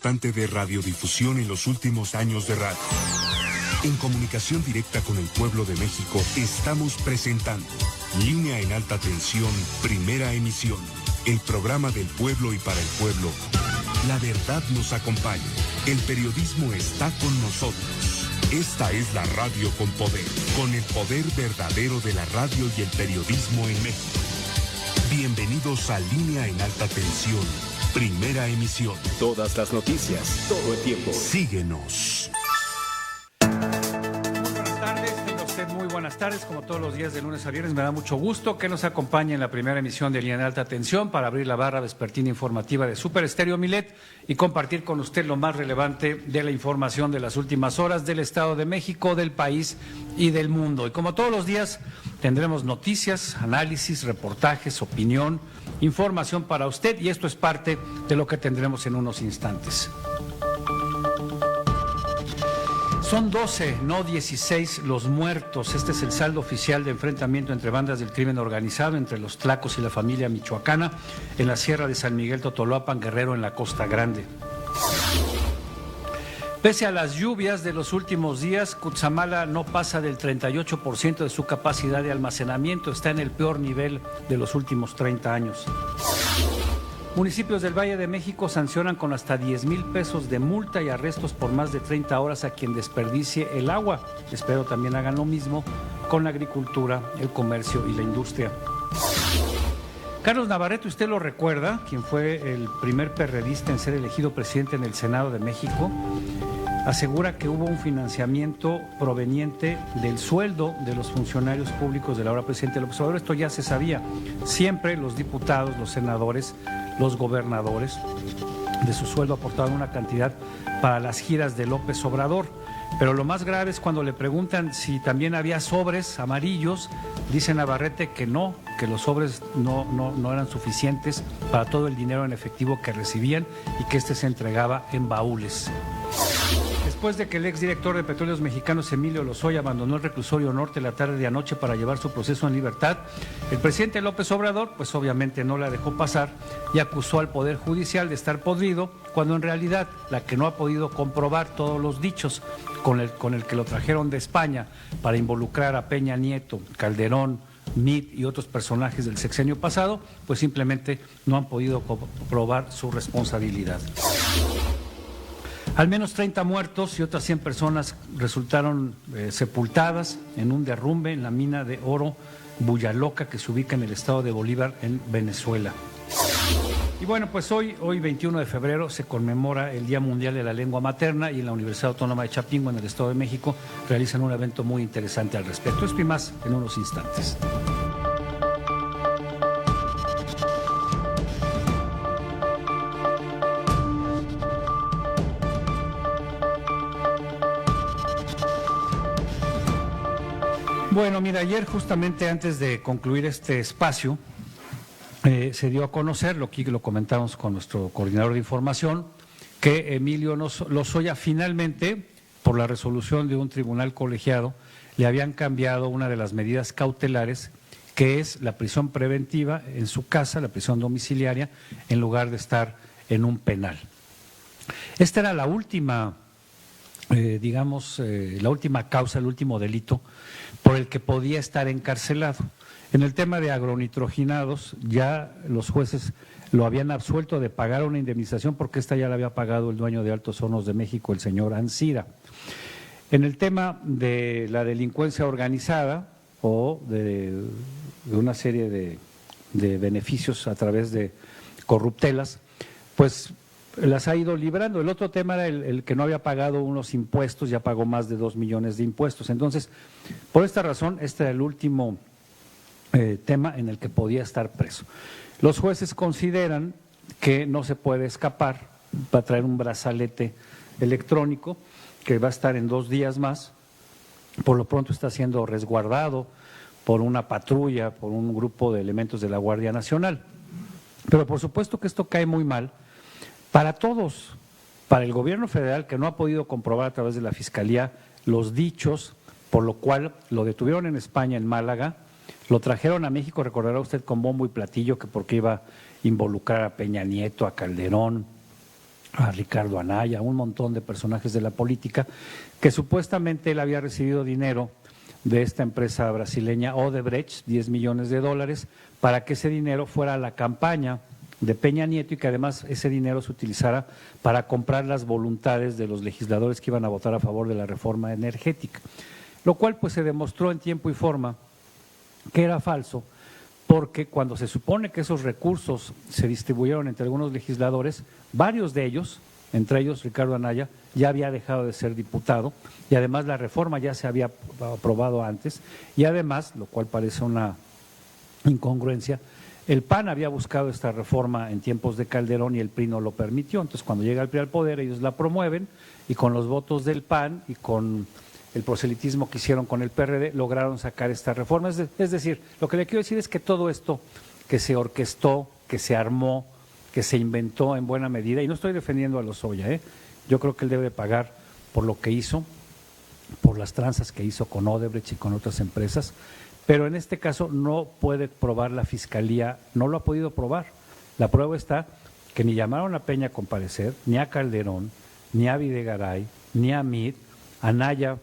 importante de radiodifusión en los últimos años de radio. En comunicación directa con el pueblo de México, estamos presentando Línea en Alta Tensión, primera emisión. El programa del pueblo y para el pueblo. La verdad nos acompaña. El periodismo está con nosotros. Esta es la radio con poder, con el poder verdadero de la radio y el periodismo en México. Bienvenidos a Línea en Alta Tensión, primera emisión. Todas las noticias, todo el tiempo. Síguenos. Muy buenas tardes, como todos los días de lunes a viernes, me da mucho gusto que nos acompañe en la primera emisión de Línea en Alta Tensión para abrir la barra vespertina informativa de Super Estéreo Milet y compartir con usted lo más relevante de la información de las últimas horas del Estado de México, del país y del mundo. Y como todos los días tendremos noticias, análisis, reportajes, opinión, información para usted y esto es parte de lo que tendremos en unos instantes. Son 12, no 16, los muertos. Este es el saldo oficial de enfrentamiento entre bandas del crimen organizado, entre los tlacos y la familia michoacana, en la Sierra de San Miguel Totolapan, Guerrero, en la Costa Grande. Pese a las lluvias de los últimos días, Cutzamala no pasa del 38% de su capacidad de almacenamiento, está en el peor nivel de los últimos 30 años. Municipios del Valle de México sancionan con hasta 10,000 pesos de multa y arrestos por más de 30 horas a quien desperdicie el agua. Espero también hagan lo mismo con la agricultura, el comercio y la industria. Carlos Navarrete, usted lo recuerda, quien fue el primer perredista en ser elegido presidente en el Senado de México, asegura que hubo un financiamiento proveniente del sueldo de los funcionarios públicos del ahora presidente López Obrador. Esto ya se sabía. Siempre los diputados, los senadores, los gobernadores de su sueldo aportaban una cantidad para las giras de López Obrador. Pero lo más grave es cuando le preguntan si también había sobres amarillos, dice Navarrete que no, que los sobres no eran suficientes para todo el dinero en efectivo que recibían y que se entregaba en baúles. Después de que el exdirector de Petróleos Mexicanos, Emilio Lozoya, abandonó el reclusorio norte la tarde de anoche para llevar su proceso en libertad, el presidente López Obrador, pues obviamente no la dejó pasar y acusó al Poder Judicial de estar podrido, cuando en realidad la que no ha podido comprobar todos los dichos con el que lo trajeron de España para involucrar a Peña Nieto, Calderón, Mitt y otros personajes del sexenio pasado, pues simplemente no han podido comprobar su responsabilidad. Al menos 30 muertos y otras 100 personas resultaron sepultadas en un derrumbe en la mina de oro Bullaloca, que se ubica en el estado de Bolívar, en Venezuela. Y bueno, pues hoy 21 de febrero, se conmemora el Día Mundial de la Lengua Materna y en la Universidad Autónoma de Chapingo, en el Estado de México, realizan un evento muy interesante al respecto. Esto y más en unos instantes. Bueno, mira, ayer justamente antes de concluir este espacio, se dio a conocer, lo comentamos con nuestro coordinador de información, que Emilio Lozoya finalmente, por la resolución de un tribunal colegiado, le habían cambiado una de las medidas cautelares, que es la prisión preventiva en su casa, la prisión domiciliaria, en lugar de estar en un penal. Esta era la última, la última causa, el último delito por el que podía estar encarcelado. En el tema de agronitrogenados, ya los jueces lo habían absuelto de pagar una indemnización porque esta ya la había pagado el dueño de Altos Hornos de México, el señor Ancira. En el tema de la delincuencia organizada o de una serie de beneficios a través de corruptelas, pues las ha ido librando. El otro tema era el que no había pagado unos impuestos, ya pagó más de 2 millones de impuestos. Entonces, por esta razón, este era el último tema en el que podía estar preso. Los jueces consideran que no se puede escapar, va a traer un brazalete electrónico que va a estar en 2 días más. Por lo pronto está siendo resguardado por una patrulla, por un grupo de elementos de la Guardia Nacional. Pero por supuesto que esto cae muy mal para todos, para el gobierno federal, que no ha podido comprobar a través de la Fiscalía los dichos, por lo cual lo detuvieron en España, en Málaga, lo trajeron a México, recordará usted, con bombo y platillo, que porque iba a involucrar a Peña Nieto, a Calderón, a Ricardo Anaya, a un montón de personajes de la política, que supuestamente él había recibido dinero de esta empresa brasileña Odebrecht, 10 millones de dólares, para que ese dinero fuera a la campaña de Peña Nieto y que además ese dinero se utilizara para comprar las voluntades de los legisladores que iban a votar a favor de la reforma energética, lo cual pues se demostró en tiempo y forma que era falso, porque cuando se supone que esos recursos se distribuyeron entre algunos legisladores, varios de ellos, entre ellos Ricardo Anaya, ya había dejado de ser diputado y además la reforma ya se había aprobado antes y además, lo cual parece una incongruencia, el PAN había buscado esta reforma en tiempos de Calderón y el PRI no lo permitió. Entonces, cuando llega el PRI al poder, ellos la promueven y con los votos del PAN y con el proselitismo que hicieron con el PRD, lograron sacar esta reforma. Es decir, lo que le quiero decir es que todo esto que se orquestó, que se armó, que se inventó en buena medida, y no estoy defendiendo a Lozoya, yo creo que él debe pagar por lo que hizo, por las tranzas que hizo con Odebrecht y con otras empresas, pero en este caso no puede probar la Fiscalía, no lo ha podido probar. La prueba está que ni llamaron a Peña a comparecer, ni a Calderón, ni a Videgaray, ni a Mid, a Naya,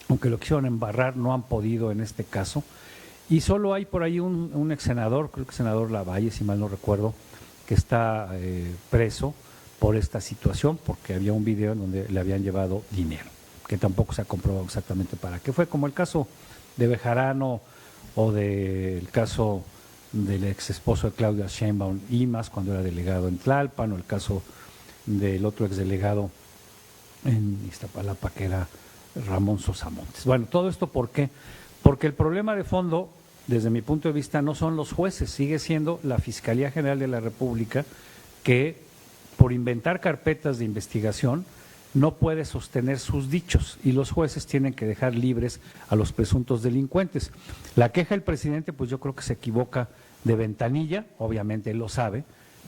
aunque lo quisieron embarrar, no han podido en este caso. Y solo hay por ahí un ex senador, creo que el senador Lavalle, si mal no recuerdo, que está preso por esta situación, porque había un video en donde le habían llevado dinero, que tampoco se ha comprobado exactamente para qué fue, como el caso de Bejarano o del caso del ex esposo de Claudia Sheinbaum Imas cuando era delegado en Tlalpan, o el caso del otro exdelegado en Iztapalapa que era Ramón Sosa Montes. Bueno, todo esto ¿por qué? Porque el problema de fondo, desde mi punto de vista, no son los jueces, sigue siendo la Fiscalía General de la República que por inventar carpetas de investigación no puede sostener sus dichos y los jueces tienen que dejar libres a los presuntos delincuentes. La queja del presidente, pues yo creo que se equivoca de ventanilla, obviamente él lo sabe,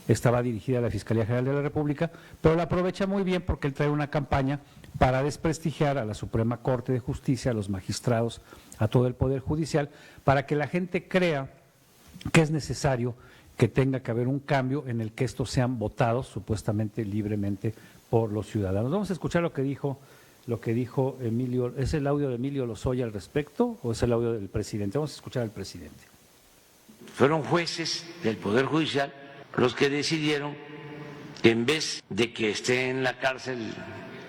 estaba dirigida a la Fiscalía General de la República, pero la aprovecha muy bien porque él trae una campaña para desprestigiar a la Suprema Corte de Justicia, a los magistrados, a todo el Poder Judicial, para que la gente crea que es necesario que tenga que haber un cambio en el que estos sean votados supuestamente libremente por los ciudadanos. Vamos a escuchar lo que dijo Emilio. ¿Es el audio de Emilio Lozoya al respecto o es el audio del presidente? Vamos a escuchar al presidente. Fueron jueces del Poder Judicial los que decidieron que en vez de que esté en la cárcel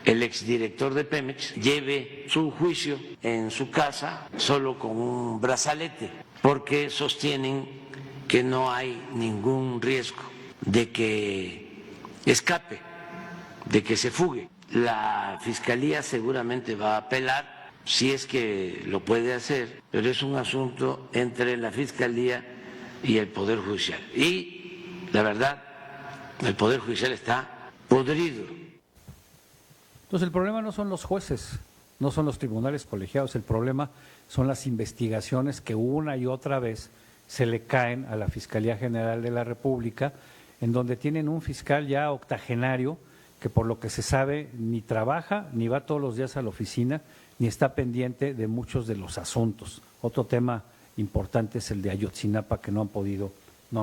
el exdirector de Pemex, lleve su juicio en su casa solo con un brazalete, porque sostienen que no hay ningún riesgo de que escape, de que se fugue. La Fiscalía seguramente va a apelar, si es que lo puede hacer, pero es un asunto entre la Fiscalía y el Poder Judicial. Y la verdad, el Poder Judicial está podrido. Entonces el problema no son los jueces, no son los tribunales colegiados, el problema son las investigaciones que una y otra vez se le caen a la Fiscalía General de la República, en donde tienen un fiscal ya octogenario que por lo que se sabe ni trabaja, ni va todos los días a la oficina, ni está pendiente de muchos de los asuntos. Otro tema importante es el de Ayotzinapa, que no han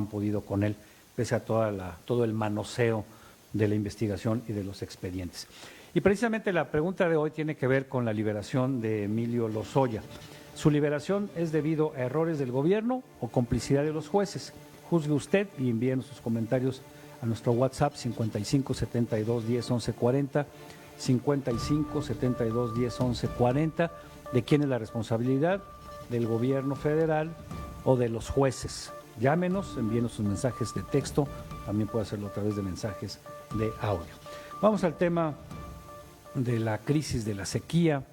podido con él, pese a todo el manoseo de la investigación y de los expedientes. Y precisamente la pregunta de hoy tiene que ver con la liberación de Emilio Lozoya. ¿Su liberación es debido a errores del gobierno o complicidad de los jueces? Juzgue usted y envíenos sus comentarios a nuestro WhatsApp 55 72 10 11 40, 55 72 10 11 40, de quién es la responsabilidad, del gobierno federal o de los jueces. Llámenos, envíenos sus mensajes de texto, también puede hacerlo a través de mensajes de audio. Vamos al tema de la crisis de la sequía,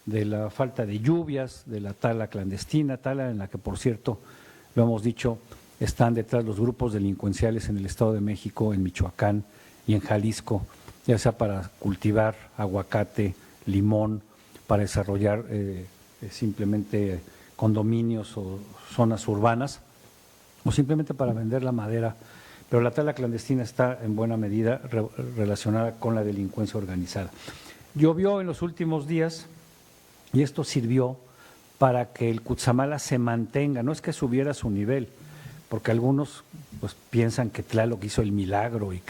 de la falta de lluvias, de la tala clandestina, tala en la que, por cierto, lo hemos dicho, están detrás los grupos delincuenciales en el Estado de México, en Michoacán y en Jalisco, ya sea para cultivar aguacate, limón, para desarrollar simplemente condominios o zonas urbanas, o simplemente para vender la madera. Pero la tala clandestina está en buena medida relacionada con la delincuencia organizada. Llovió en los últimos días y esto sirvió para que el Cutzamala se mantenga, no es que subiera su nivel, porque algunos pues piensan que Tlaloc hizo el milagro y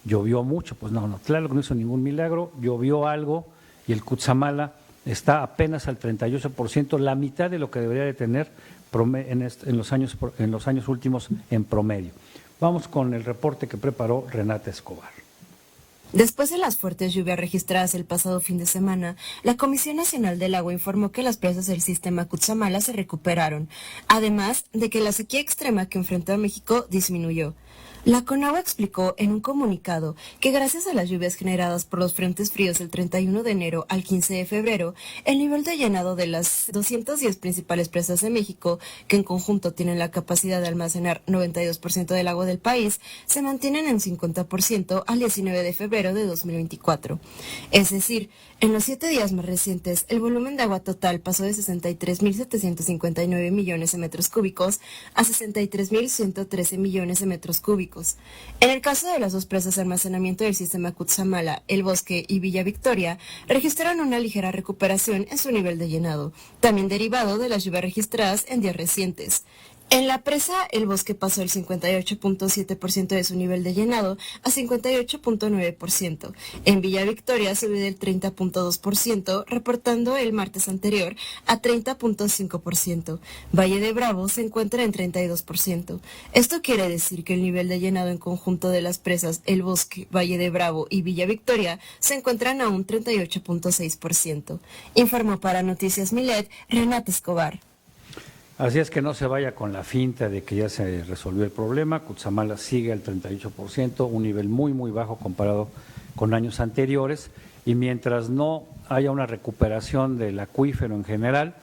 llovió mucho. Pues no, Tlaloc no hizo ningún milagro, llovió algo y el Cutzamala está apenas al 38%, la mitad de lo que debería de tener en los años últimos en promedio. Vamos con el reporte que preparó Renata Escobar. Después de las fuertes lluvias registradas el pasado fin de semana, la Comisión Nacional del Agua informó que las presas del sistema Cutzamala se recuperaron, además de que la sequía extrema que enfrentó a México disminuyó. La Conagua explicó en un comunicado que gracias a las lluvias generadas por los frentes fríos del 31 de enero al 15 de febrero, el nivel de llenado de las 210 principales presas de México, que en conjunto tienen la capacidad de almacenar 92% del agua del país, se mantienen en 50% al 19 de febrero de 2024. Es decir, en los 7 días más recientes, el volumen de agua total pasó de 63.759 millones de metros cúbicos a 63.113 millones de metros cúbicos. En el caso de las dos presas de almacenamiento del sistema Cutzamala, El Bosque y Villa Victoria, registraron una ligera recuperación en su nivel de llenado, también derivado de las lluvias registradas en días recientes. En la presa, El Bosque pasó del 58.7% de su nivel de llenado a 58.9%. En Villa Victoria subió del 30.2%, reportando el martes anterior a 30.5%. Valle de Bravo se encuentra en 32%. Esto quiere decir que el nivel de llenado en conjunto de las presas El Bosque, Valle de Bravo y Villa Victoria se encuentran a un 38.6%. Informó para Noticias Milet, Renata Escobar. Así es que no se vaya con la finta de que ya se resolvió el problema. Cutzamala sigue al 38%, un nivel muy, muy bajo comparado con años anteriores. Y mientras no haya una recuperación del acuífero en general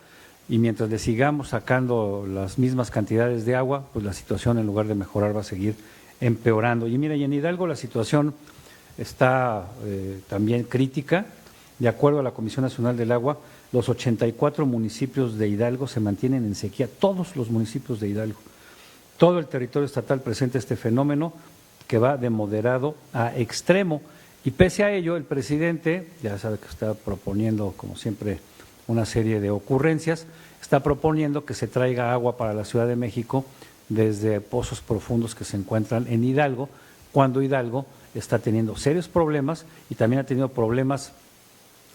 y mientras le sigamos sacando las mismas cantidades de agua, pues la situación en lugar de mejorar va a seguir empeorando. Y mira, y en Hidalgo la situación está también crítica. De acuerdo a la Comisión Nacional del Agua, los 84 municipios de Hidalgo se mantienen en sequía, todos los municipios de Hidalgo. Todo el territorio estatal presenta este fenómeno que va de moderado a extremo. Y pese a ello, el presidente, ya sabe que está proponiendo, como siempre, una serie de ocurrencias, está proponiendo que se traiga agua para la Ciudad de México desde pozos profundos que se encuentran en Hidalgo, cuando Hidalgo está teniendo serios problemas y también ha tenido problemas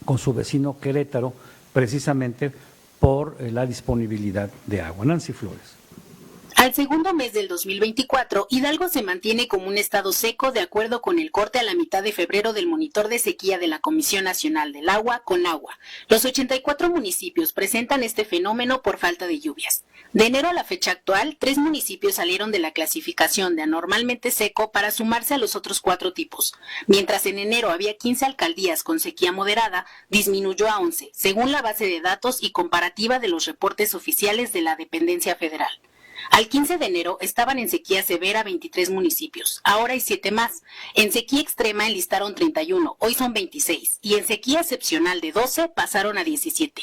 con su vecino Querétaro, precisamente por la disponibilidad de agua. Nancy Flores. Al segundo mes del 2024, Hidalgo se mantiene como un estado seco de acuerdo con el corte a la mitad de febrero del monitor de sequía de la Comisión Nacional del Agua, Conagua. Los 84 municipios presentan este fenómeno por falta de lluvias. De enero a la fecha actual, 3 municipios salieron de la clasificación de anormalmente seco para sumarse a los otros 4 tipos. Mientras en enero había 15 alcaldías con sequía moderada, disminuyó a 11, según la base de datos y comparativa de los reportes oficiales de la dependencia federal. Al 15 de enero estaban en sequía severa 23 municipios, ahora hay 7 más. En sequía extrema enlistaron 31, hoy son 26, y en sequía excepcional de 12 pasaron a 17.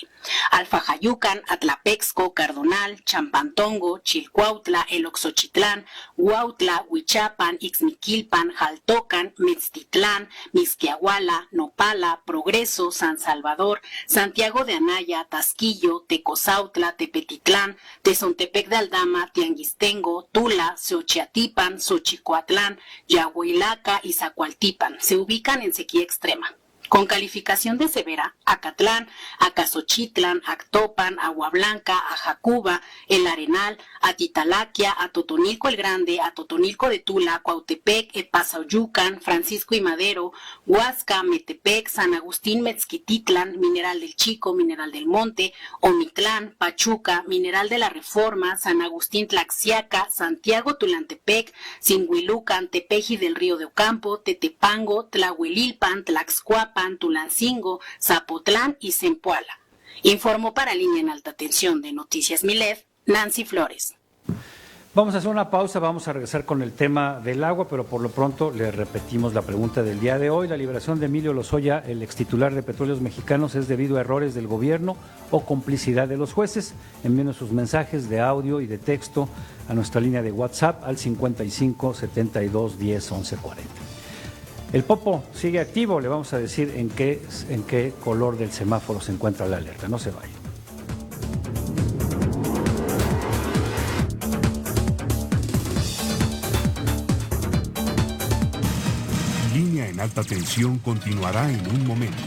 Alfajayucan, Atlapexco, Cardonal, Champantongo, Chilcuautla, El Oxochitlán, Huautla, Huichapan, Ixmiquilpan, Jaltocan, Mixtitlán, Mixquiahuala, Nopala, Progreso, San Salvador, Santiago de Anaya, Tasquillo, Tecozautla, Tepetitlán, Tezontepec de Aldama, Tianguistengo, Tula, Xochiatipan, Xochicoatlán, Yahuilaca y Zacualtipan se ubican en sequía extrema. Con calificación de severa, Acatlán, Acasochitlán, Actopan, Agua Blanca, Ajacuba, El Arenal, Atitalaquia, Atotonilco el Grande, Atotonilco de Tula, Cuautepec, Epazauyucan, Francisco y Madero, Huasca, Metepec, San Agustín Mezquititlán, Mineral del Chico, Mineral del Monte, Omitlán, Pachuca, Mineral de la Reforma, San Agustín Tlaxiaca, Santiago Tulantepec, Sinhuilucan, Tepeji del Río de Ocampo, Tetepango, Tlahuelilpan, Tlaxcuapan, Tulancingo, Zapotlán y Zempoala. Informó para Línea en Alta Tensión de Noticias Milet, Nancy Flores. Vamos a hacer una pausa, vamos a regresar con el tema del agua, pero por lo pronto le repetimos la pregunta del día de hoy. ¿La liberación de Emilio Lozoya, el extitular de Petróleos Mexicanos, es debido a errores del gobierno o complicidad de los jueces? Envíenos sus mensajes de audio y de texto a nuestra línea de WhatsApp al 55 72 10 11 40. El Popo sigue activo, le vamos a decir en qué color del semáforo se encuentra la alerta. No se vaya. alta tensión continuará en un momento.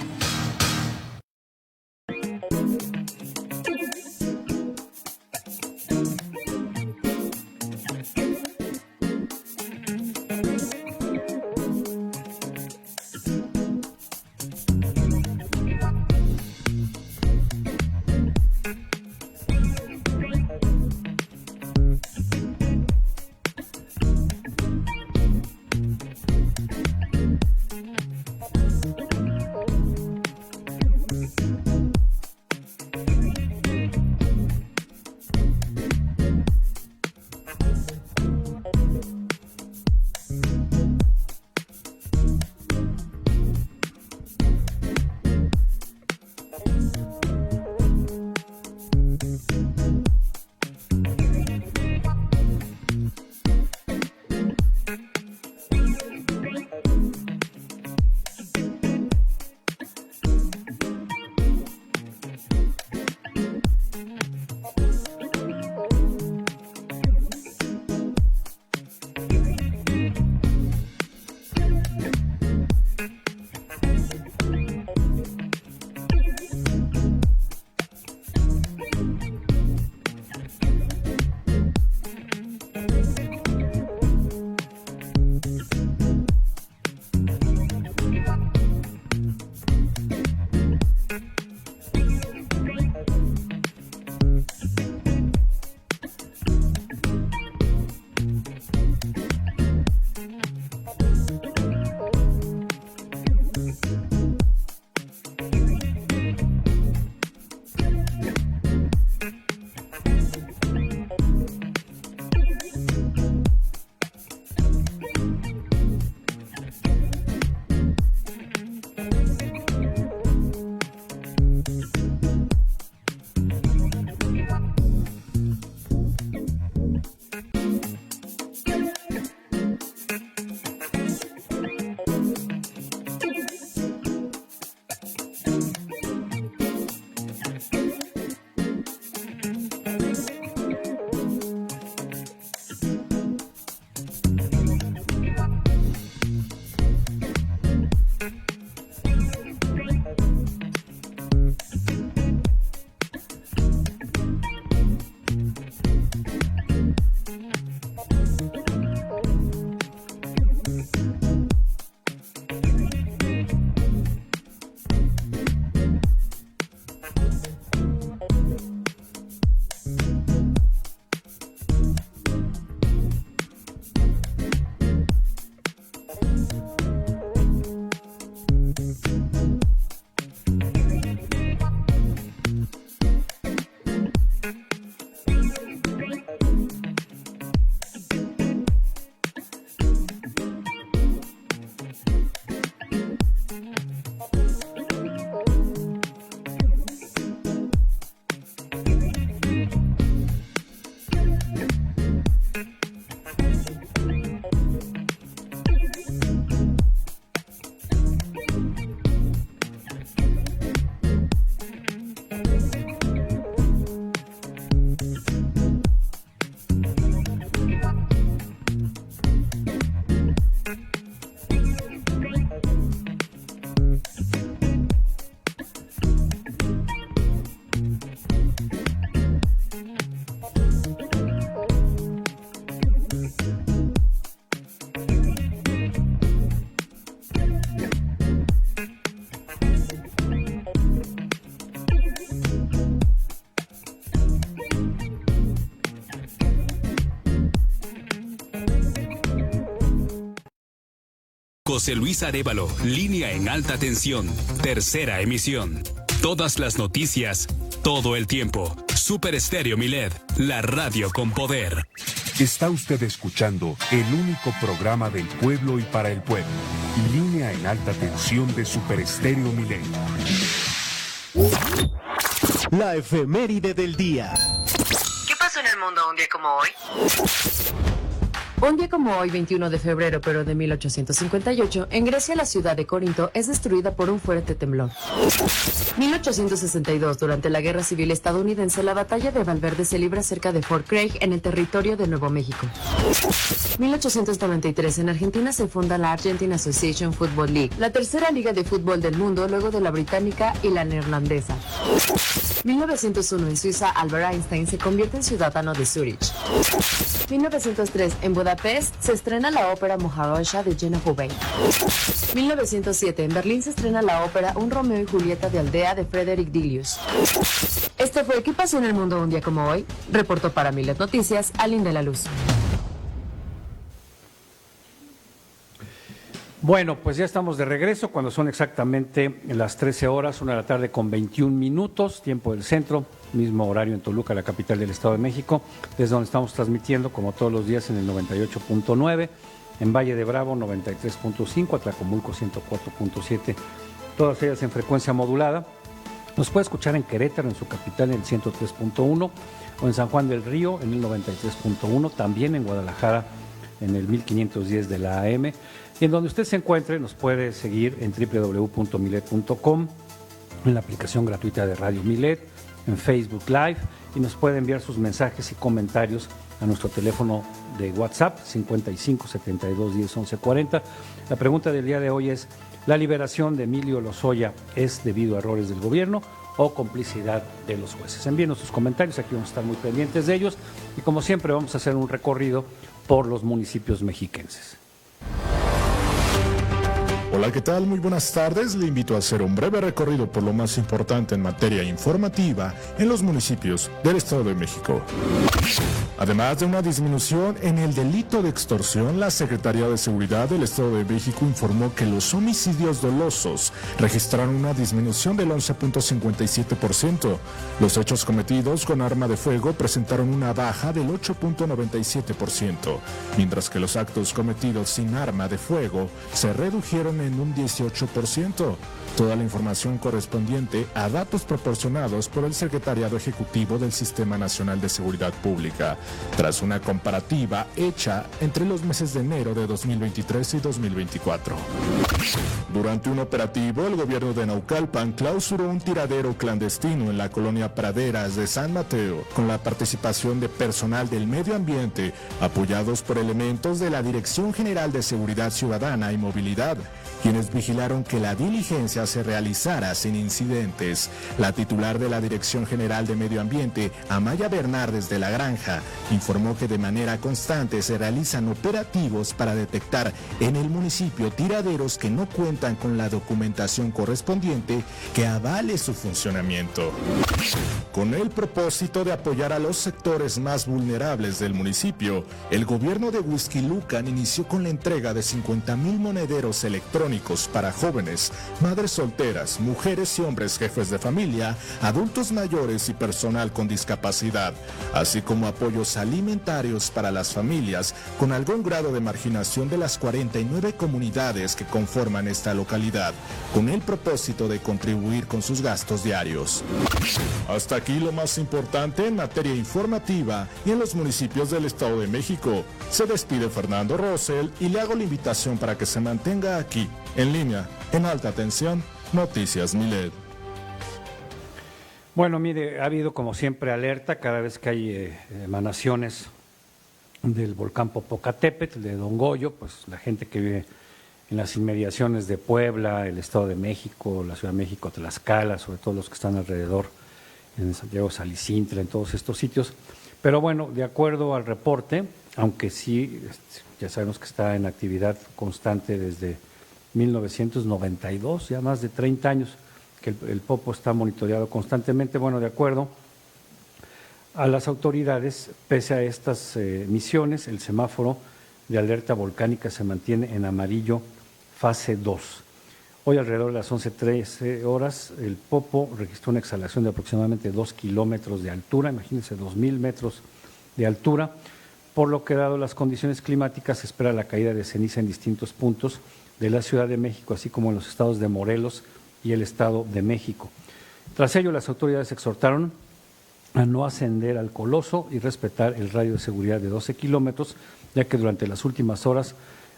José Luis Arévalo, línea en alta tensión, tercera emisión. Todas las noticias, todo el tiempo. Super Estéreo Milet, la radio con poder. Está usted escuchando el único programa del pueblo y para el pueblo. Línea en alta tensión de Super Estéreo Milet. La efeméride del día. ¿Qué pasó en el mundo un día como hoy? Un día como hoy, 21 de febrero, pero de 1858, en Grecia la ciudad de Corinto es destruida por un fuerte temblor. 1862, durante la Guerra Civil estadounidense, la batalla de Valverde se libra cerca de Fort Craig, en el territorio de Nuevo México. 1893, en Argentina se funda la Argentine Association Football League, la tercera liga de fútbol del mundo luego de la británica y la neerlandesa. 1901, en Suiza, Albert Einstein se convierte en ciudadano de Zurich. 1903, en Budapest se estrena la ópera Mojarosha de Jenna Hubei. 1907, en Berlín se estrena la ópera Un Romeo y Julieta de Aldea de Frederick Delius. Este fue ¿Qué pasó en el mundo un día como hoy? Reportó para Milet Noticias, Alin de la Luz. Bueno, pues ya estamos de regreso cuando son exactamente las 13 horas, 1 de la tarde con 21 minutos, tiempo del centro, mismo horario en Toluca, la capital del Estado de México, desde donde estamos transmitiendo como todos los días en el 98.9, en Valle de Bravo 93.5, Atlacomulco 104.7, todas ellas en frecuencia modulada. Nos puede escuchar en Querétaro, en su capital, en el 103.1, o en San Juan del Río, en el 93.1, también en Guadalajara, en el 1510 de la AM. Y en donde usted se encuentre, nos puede seguir en www.milet.com, en la aplicación gratuita de Radio Milet, en Facebook Live, y nos puede enviar sus mensajes y comentarios a nuestro teléfono de WhatsApp 55 72 10 11 40. La pregunta del día de hoy es: ¿la liberación de Emilio Lozoya es debido a errores del gobierno o complicidad de los jueces? Envíenos sus comentarios, aquí vamos a estar muy pendientes de ellos, y como siempre vamos a hacer un recorrido por los municipios mexiquenses. Hola, ¿qué tal? Muy buenas tardes. Le invito a hacer un breve recorrido por lo más importante en materia informativa en los municipios del Estado de México. Además de una disminución en el delito de extorsión, la Secretaría de Seguridad del Estado de México informó que los homicidios dolosos registraron una disminución del 11.57%. Los hechos cometidos con arma de fuego presentaron una baja del 8.97%, mientras que los actos cometidos sin arma de fuego se redujeron en un 18%. Toda la información correspondiente a datos proporcionados por el Secretariado Ejecutivo del Sistema Nacional de Seguridad Pública, tras una comparativa hecha entre los meses de enero de 2023 y 2024. Durante un operativo, el gobierno de Naucalpan clausuró un tiradero clandestino en la colonia Praderas de San Mateo, con la participación de personal del medio ambiente, apoyados por elementos de la Dirección General de Seguridad Ciudadana y Movilidad, quienes vigilaron que la diligencia se realizara sin incidentes. La titular de la Dirección General de Medio Ambiente, Amaya Bernardes de la Granja, informó que de manera constante se realizan operativos para detectar en el municipio tiraderos que no cuentan con la documentación correspondiente que avale su funcionamiento. Con el propósito de apoyar a los sectores más vulnerables del municipio, el gobierno de Huixquilucan inició con la entrega de 50,000 monederos electrónicos para jóvenes, madres solteras, mujeres y hombres jefes de familia, adultos mayores y personal con discapacidad, así como apoyos alimentarios para las familias con algún grado de marginación de las 49 comunidades que conforman esta localidad, con el propósito de contribuir con sus gastos diarios. Hasta aquí lo más importante en materia informativa y en los municipios del Estado de México. Se despide Fernando Rosell y le hago la invitación para que se mantenga aquí, en línea, en alta tensión, Noticias Milet. Bueno, mire, ha habido como siempre alerta cada vez que hay emanaciones del volcán Popocatépetl, de Don Goyo, pues la gente que vive en las inmediaciones de Puebla, el Estado de México, la Ciudad de México, Tlaxcala, sobre todo los que están alrededor, en Santiago Salicintra, en todos estos sitios. Pero bueno, de acuerdo al reporte, aunque sí, ya sabemos que está en actividad constante desde 1992, ya más de 30 años que el Popo está monitoreado constantemente. Bueno, de acuerdo a las autoridades, pese a estas misiones, el semáforo de alerta volcánica se mantiene en amarillo fase 2. Hoy alrededor de las 11:13 horas, el Popo registró una exhalación de aproximadamente 2 kilómetros de altura, imagínense 2,000 metros de altura, por lo que dado las condiciones climáticas se espera la caída de ceniza en distintos puntos de la Ciudad de México, así como en los estados de Morelos y el Estado de México. Tras ello, las autoridades exhortaron a no ascender al coloso y respetar el radio de seguridad de 12 kilómetros, ya que durante las últimas horas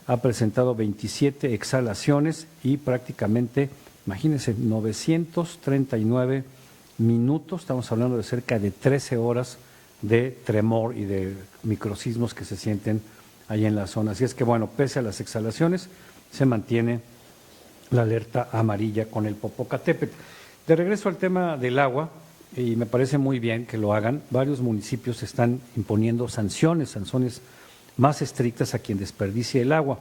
ha presentado 27 exhalaciones y prácticamente, imagínense, 939 minutos, estamos hablando de cerca de 13 horas de tremor y de microsismos que se sienten ahí en la zona. Así es que, bueno, pese a las exhalaciones, se mantiene la alerta amarilla con el Popocatépetl. De regreso al tema del agua, y me parece muy bien que lo hagan, varios municipios están imponiendo sanciones más estrictas a quien desperdicie el agua.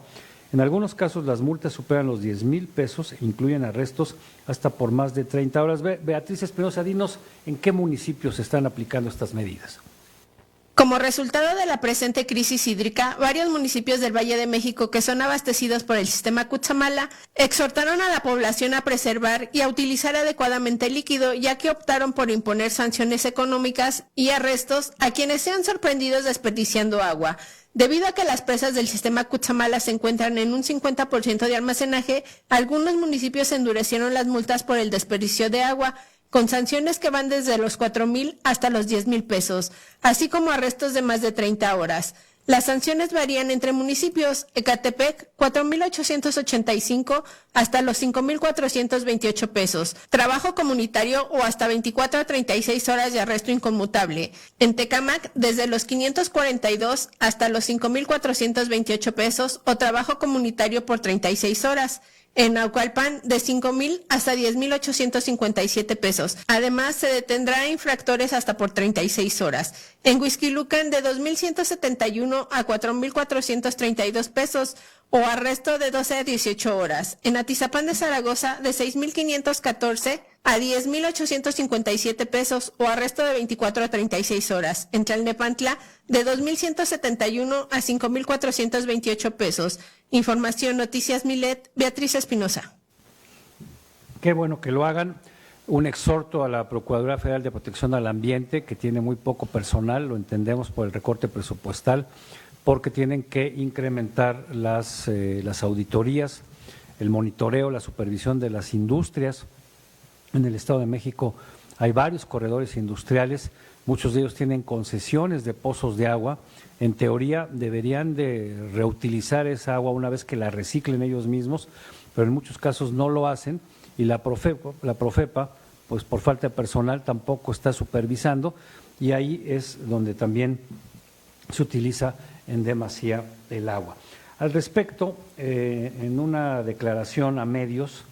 En algunos casos las multas superan los 10,000 pesos e incluyen arrestos hasta por más de 30 horas. Beatriz Espinosa, dinos en qué municipios se están aplicando estas medidas. Como resultado de la presente crisis hídrica, varios municipios del Valle de México que son abastecidos por el sistema Cutzamala exhortaron a la población a preservar y a utilizar adecuadamente el líquido, ya que optaron por imponer sanciones económicas y arrestos a quienes sean sorprendidos desperdiciando agua. Debido a que las presas del sistema Cutzamala se encuentran en un 50% de almacenaje, algunos municipios endurecieron las multas por el desperdicio de agua, con sanciones que van desde los 4,000 hasta los 10,000 pesos, así como arrestos de más de 30 horas. Las sanciones varían entre municipios: Ecatepec, 4,885 hasta los 5,428 pesos. Trabajo comunitario o hasta 24 a 36 horas de arresto inconmutable. En Tecámac, desde los 542 hasta los 5,428 pesos o trabajo comunitario por 36 horas. En Naucalpan, de 5,000 hasta 10,857 pesos. Además, se detendrá a infractores hasta por 36 horas. En Huixquilucan, de 2,171 a 4,432 pesos o arresto de 12 a 18 horas. En Atizapán de Zaragoza, de 6,514 a 10,857 pesos o arresto de 24 a 36 horas. En Tlalnepantla, de 2,171 a 5,428 pesos. Información, Noticias Milet, Beatriz Espinosa. Qué bueno que lo hagan. Un exhorto a la Procuraduría Federal de Protección al Ambiente, que tiene muy poco personal, lo entendemos por el recorte presupuestal, porque tienen que incrementar las auditorías, el monitoreo, la supervisión de las industrias. En el Estado de México hay varios corredores industriales, muchos de ellos tienen concesiones de pozos de agua. En teoría deberían de reutilizar esa agua una vez que la reciclen ellos mismos, pero en muchos casos no lo hacen y la Profepa, pues por falta de personal tampoco está supervisando, y ahí es donde también se utiliza en demasía el agua. Al respecto, en una declaración a medios,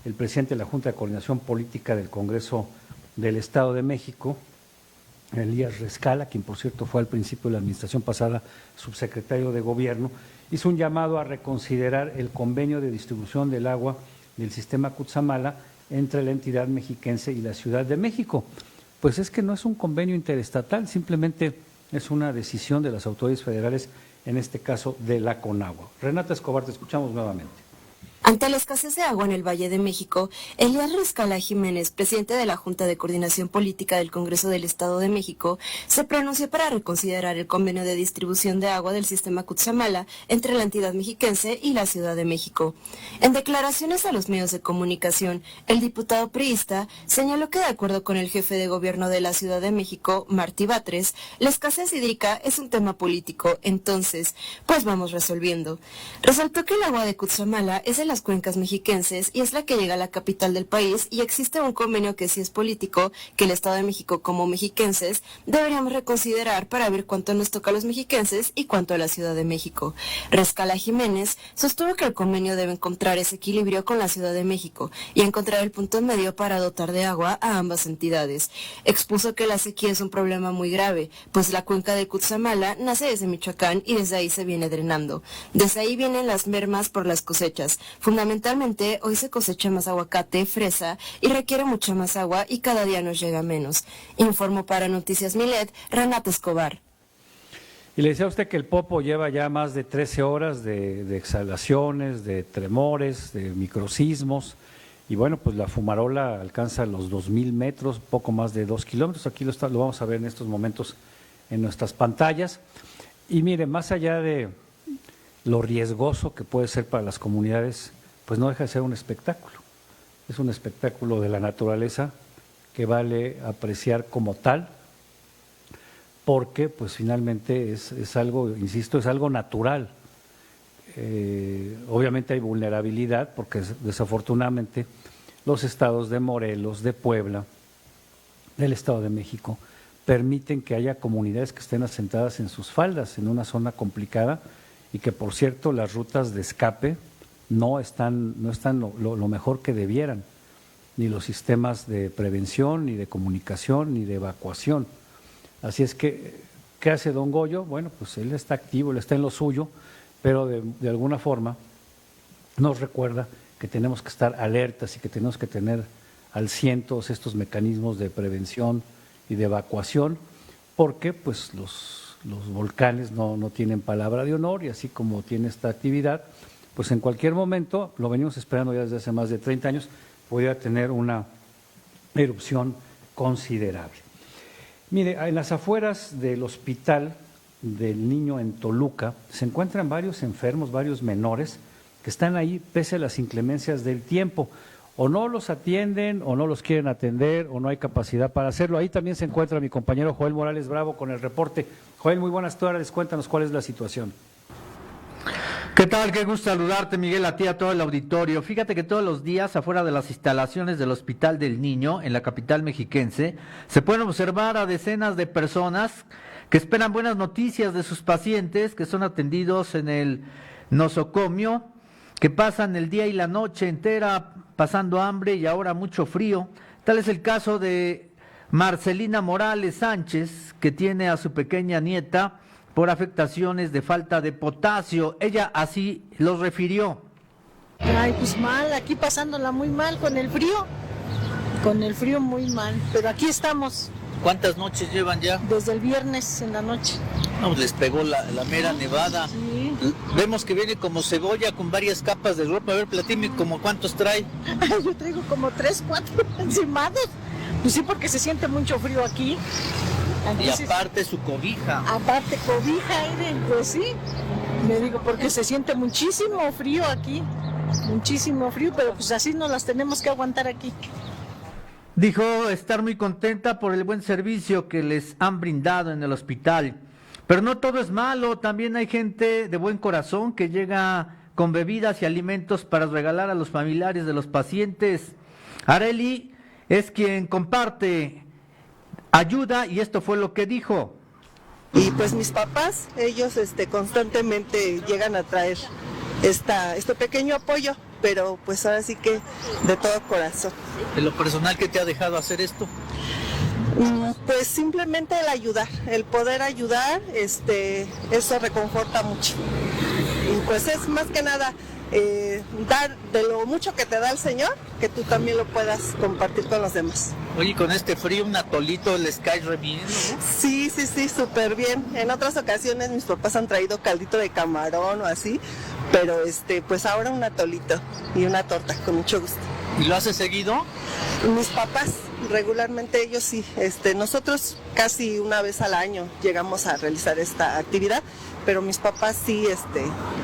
el presidente de la Junta de Coordinación Política del Congreso del Estado de México, Elías Rescala, quien por cierto fue al principio de la administración pasada subsecretario de Gobierno, hizo un llamado a reconsiderar el convenio de distribución del agua del sistema Cutzamala entre la entidad mexiquense y la Ciudad de México. Pues es que no es un convenio interestatal, simplemente es una decisión de las autoridades federales, en este caso de la Conagua. Renata Escobar, te escuchamos nuevamente. Ante la escasez de agua en el Valle de México, Elías Rescala Jiménez, presidente de la Junta de Coordinación Política del Congreso del Estado de México, se pronunció para reconsiderar el convenio de distribución de agua del sistema Cutzamala entre la entidad mexiquense y la Ciudad de México. En declaraciones a los medios de comunicación, el diputado priista señaló que, de acuerdo con el jefe de gobierno de la Ciudad de México, Martí Batres, la escasez hídrica es un tema político, entonces, pues vamos resolviendo. Resaltó que el agua de Cutzamala es el las cuencas mexiquenses y es la que llega a la capital del país, y existe un convenio que sí es político, que el Estado de México como mexiquenses deberíamos reconsiderar para ver cuánto nos toca a los mexiquenses y cuánto a la Ciudad de México. Rescala Jiménez sostuvo que el convenio debe encontrar ese equilibrio con la Ciudad de México y encontrar el punto medio para dotar de agua a ambas entidades. Expuso que la sequía es un problema muy grave, pues la cuenca de Cutzamala nace desde Michoacán y desde ahí se viene drenando. Desde ahí vienen las mermas por las cosechas. Fundamentalmente, hoy se cosecha más aguacate, fresa y requiere mucha más agua y cada día nos llega menos. Informó para Noticias Milet, Renata Escobar. Y le decía a usted que el Popo lleva ya más de 13 horas de exhalaciones, de tremores, de microsismos, y bueno, pues la fumarola alcanza los 2,000 metros, poco más de 2 kilómetros. Aquí lo vamos a ver en estos momentos en nuestras pantallas. Y mire, más allá de lo riesgoso que puede ser para las comunidades, pues no deja de ser un espectáculo. Es un espectáculo de la naturaleza que vale apreciar como tal, porque pues finalmente es algo, insisto, es algo natural. Obviamente hay vulnerabilidad porque desafortunadamente los estados de Morelos, de Puebla, del Estado de México, permiten que haya comunidades que estén asentadas en sus faldas, en una zona complicada, y que por cierto las rutas de escape no están lo mejor que debieran, ni los sistemas de prevención, ni de comunicación, ni de evacuación. Así es que, ¿qué hace don Goyo? Bueno, pues él está activo, él está en lo suyo, pero de alguna forma nos recuerda que tenemos que estar alertas y que tenemos que tener al 100 todos estos mecanismos de prevención y de evacuación, porque pues los volcanes no tienen palabra de honor, y así como tiene esta actividad, pues en cualquier momento, lo venimos esperando ya desde hace más de 30 años, podría tener una erupción considerable. Mire, en las afueras del Hospital del Niño en Toluca se encuentran varios enfermos, varios menores que están ahí pese a las inclemencias del tiempo. O no los atienden, o no los quieren atender, o no hay capacidad para hacerlo. Ahí también se encuentra mi compañero Joel Morales Bravo con el reporte. Joel, muy buenas tardes, cuéntanos cuál es la situación. ¿Qué tal? Qué gusto saludarte, Miguel, a ti, a todo el auditorio. Fíjate que todos los días afuera de las instalaciones del Hospital del Niño, en la capital mexiquense, se pueden observar a decenas de personas que esperan buenas noticias de sus pacientes que son atendidos en el nosocomio, que pasan el día y la noche entera pasando hambre y ahora mucho frío. Tal es el caso de Marcelina Morales Sánchez, que tiene a su pequeña nieta por afectaciones de falta de potasio. Ella así lo refirió. Ay, pues mal, aquí pasándola muy mal con el frío muy mal, pero aquí estamos. ¿Cuántas noches llevan ya? Desde el viernes en la noche. No, les pegó la mera nevada. Sí. Vemos que viene como cebolla con varias capas de ropa. A ver, platime, ¿como cuántos trae? Yo traigo como 3, 4 encimados. Pues sí, porque se siente mucho frío aquí. Entonces, y aparte su cobija. Aparte cobija, miren, pues sí. Me digo, porque se siente muchísimo frío aquí. Muchísimo frío, pero pues así nos las tenemos que aguantar aquí. Dijo estar muy contenta por el buen servicio que les han brindado en el hospital. Pero no todo es malo, también hay gente de buen corazón que llega con bebidas y alimentos para regalar a los familiares de los pacientes. Areli es quien comparte ayuda y esto fue lo que dijo. Y pues mis papás, ellos constantemente llegan a traer este pequeño apoyo, pero pues ahora sí que de todo corazón. ¿De lo personal qué te ha dejado hacer esto? Pues simplemente el poder ayudar, eso reconforta mucho. Y pues es más que nada dar de lo mucho que te da el Señor, que tú también lo puedas compartir con los demás. Oye, con este frío un atolito les cae re bien, ¿no? Sí, súper bien. En otras ocasiones mis papás han traído caldito de camarón o así, pero pues ahora un atolito y una torta, con mucho gusto. ¿Y lo hace seguido? Mis papás, regularmente ellos sí. Nosotros casi una vez al año llegamos a realizar esta actividad, pero mis papás sí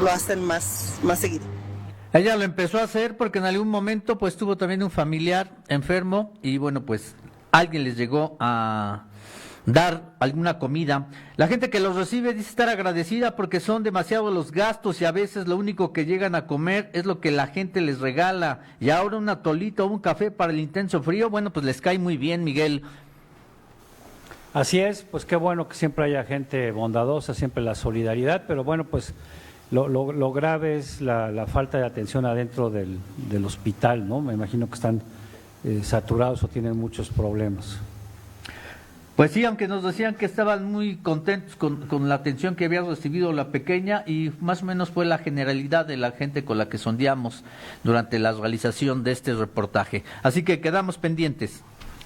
lo hacen más seguido. Ella lo empezó a hacer porque en algún momento pues tuvo también un familiar enfermo y bueno, pues alguien les llegó a dar alguna comida. La gente que los recibe dice estar agradecida porque son demasiados los gastos y a veces lo único que llegan a comer es lo que la gente les regala. Y ahora un atolito o un café para el intenso frío, bueno, pues les cae muy bien, Miguel. Así es, pues qué bueno que siempre haya gente bondadosa, siempre la solidaridad, pero bueno, pues lo grave es la falta de atención adentro del hospital, ¿no? Me imagino que están saturados o tienen muchos problemas. Pues sí, aunque nos decían que estaban muy contentos con la atención que había recibido la pequeña y más o menos fue la generalidad de la gente con la que sondeamos durante la realización de este reportaje. Así que quedamos pendientes.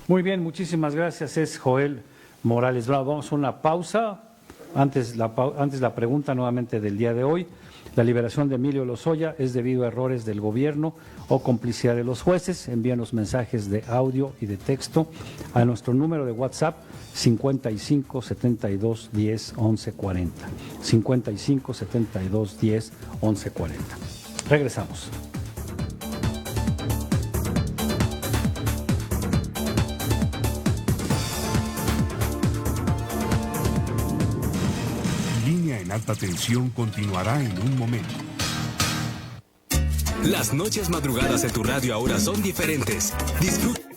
Muy bien, muchísimas gracias. Es Joel Morales Bravo. Vamos a una pausa. Antes la pregunta nuevamente del día de hoy. La liberación de Emilio Lozoya es debido a errores del gobierno o complicidad de los jueces. Envíanos mensajes de audio y de texto a nuestro número de WhatsApp 55 72 10 11 40. 55 72 10 11 40. Regresamos. alta tensión continuará en un momento. Las noches madrugadas de tu radio ahora son diferentes. Disfruta.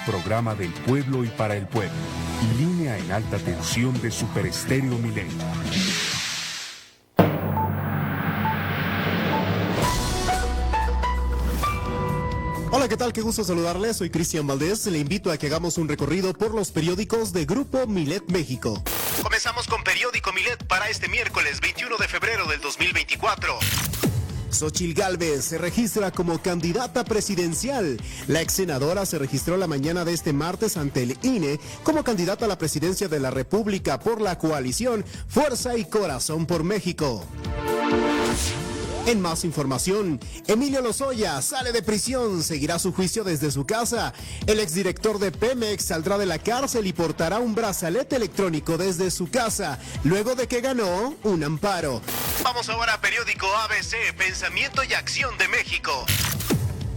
Programa del pueblo y para el pueblo. Línea en alta tensión de Super Estéreo Milenio. Hola, ¿qué tal? Qué gusto saludarles. Soy Cristian Valdés. Le invito a que hagamos un recorrido por los periódicos de Grupo Milet México. Comenzamos con Periódico Milet para este miércoles 21 de febrero del 2024. Xóchitl Gálvez se registra como candidata presidencial. La ex senadora se registró la mañana de este martes ante el INE como candidata a la presidencia de la República por la coalición Fuerza y Corazón por México. En más información, Emilio Lozoya sale de prisión, seguirá su juicio desde su casa. El exdirector de Pemex saldrá de la cárcel y portará un brazalete electrónico desde su casa, luego de que ganó un amparo. Vamos ahora a periódico ABC, Pensamiento y Acción de México.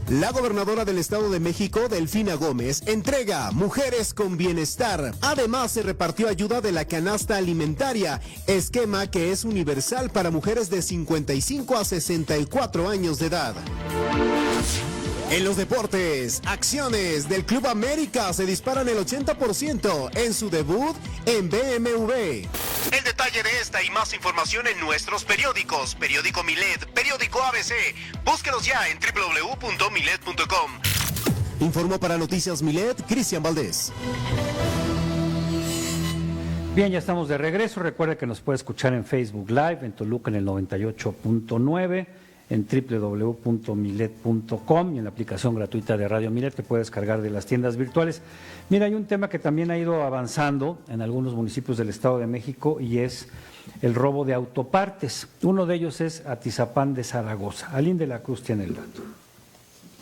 La gobernadora del Estado de México, Delfina Gómez, entrega Mujeres con Bienestar. Además, se repartió ayuda de la canasta alimentaria, esquema que es universal para mujeres de 55 a 64 años de edad. En los deportes, acciones del Club América se disparan el 80% en su debut en BMW. El detalle de esta y más información en nuestros periódicos, Periódico Milet, Periódico ABC. Búsquenos ya en www.milet.com. Informó para Noticias Milet, Cristian Valdés. Bien, ya estamos de regreso. Recuerda que nos puede escuchar en Facebook Live, en Toluca en el 98.9. en www.milet.com y en la aplicación gratuita de Radio Milet que puede descargar de las tiendas virtuales. Mira, hay un tema que también ha ido avanzando en algunos municipios del Estado de México y es el robo de autopartes. Uno de ellos es Atizapán de Zaragoza. Alín de la Cruz tiene el dato.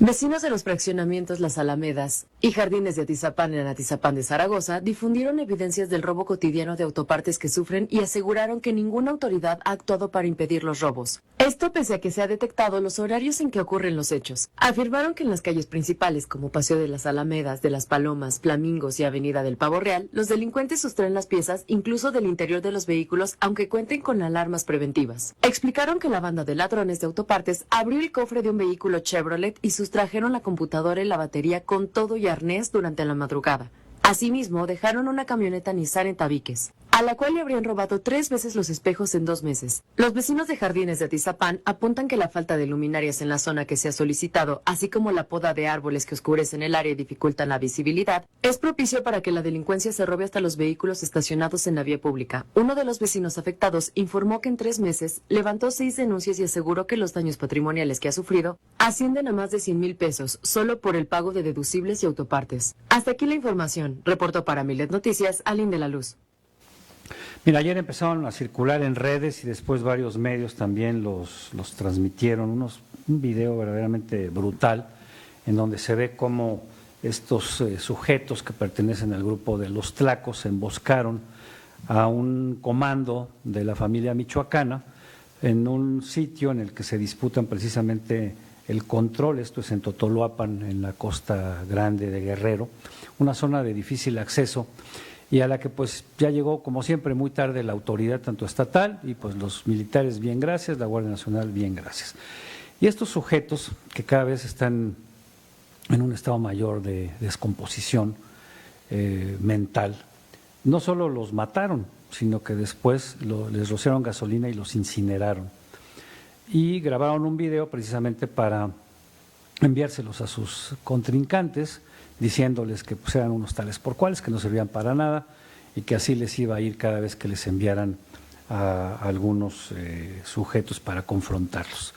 Vecinos de los fraccionamientos Las Alamedas y Jardines de Atizapán en Atizapán de Zaragoza difundieron evidencias del robo cotidiano de autopartes que sufren y aseguraron que ninguna autoridad ha actuado para impedir los robos. Esto pese a que se ha detectado los horarios en que ocurren los hechos. Afirmaron que en las calles principales como Paseo de las Alamedas, de las Palomas, Flamingos y Avenida del Pavo Real, los delincuentes sustraen las piezas incluso del interior de los vehículos aunque cuenten con alarmas preventivas. Explicaron que la banda de ladrones de autopartes abrió el cofre de un vehículo Chevrolet y sustrajeron la computadora y la batería con todo y arnés durante la madrugada. Asimismo, dejaron una camioneta Nissan en Tabiques, a la cual le habrían robado 3 veces los espejos en 2 meses. Los vecinos de Jardines de Atizapán apuntan que la falta de luminarias en la zona que se ha solicitado, así como la poda de árboles que oscurecen el área y dificultan la visibilidad, es propicio para que la delincuencia se robe hasta los vehículos estacionados en la vía pública. Uno de los vecinos afectados informó que en 3 meses levantó 6 denuncias y aseguró que los daños patrimoniales que ha sufrido ascienden a más de 100,000 pesos, solo por el pago de deducibles y autopartes. Hasta aquí la información. Reportó para Milet Noticias, Alín de la Luz. Mira, ayer empezaron a circular en redes y después varios medios también los transmitieron, un video verdaderamente brutal en donde se ve cómo estos sujetos que pertenecen al grupo de los Tlacos emboscaron a un comando de la familia michoacana en un sitio en el que se disputan precisamente el control. Esto es en Totoloapan, en la Costa Grande de Guerrero, una zona de difícil acceso y a la que pues ya llegó como siempre muy tarde la autoridad tanto estatal y pues los militares bien gracias, la Guardia Nacional bien gracias. Y estos sujetos que cada vez están en un estado mayor de descomposición mental, no solo los mataron, sino que después les rociaron gasolina y los incineraron. Y grabaron un video precisamente para enviárselos a sus contrincantes, diciéndoles que pues, eran unos tales por cuales, que no servían para nada y que así les iba a ir cada vez que les enviaran a algunos sujetos para confrontarlos.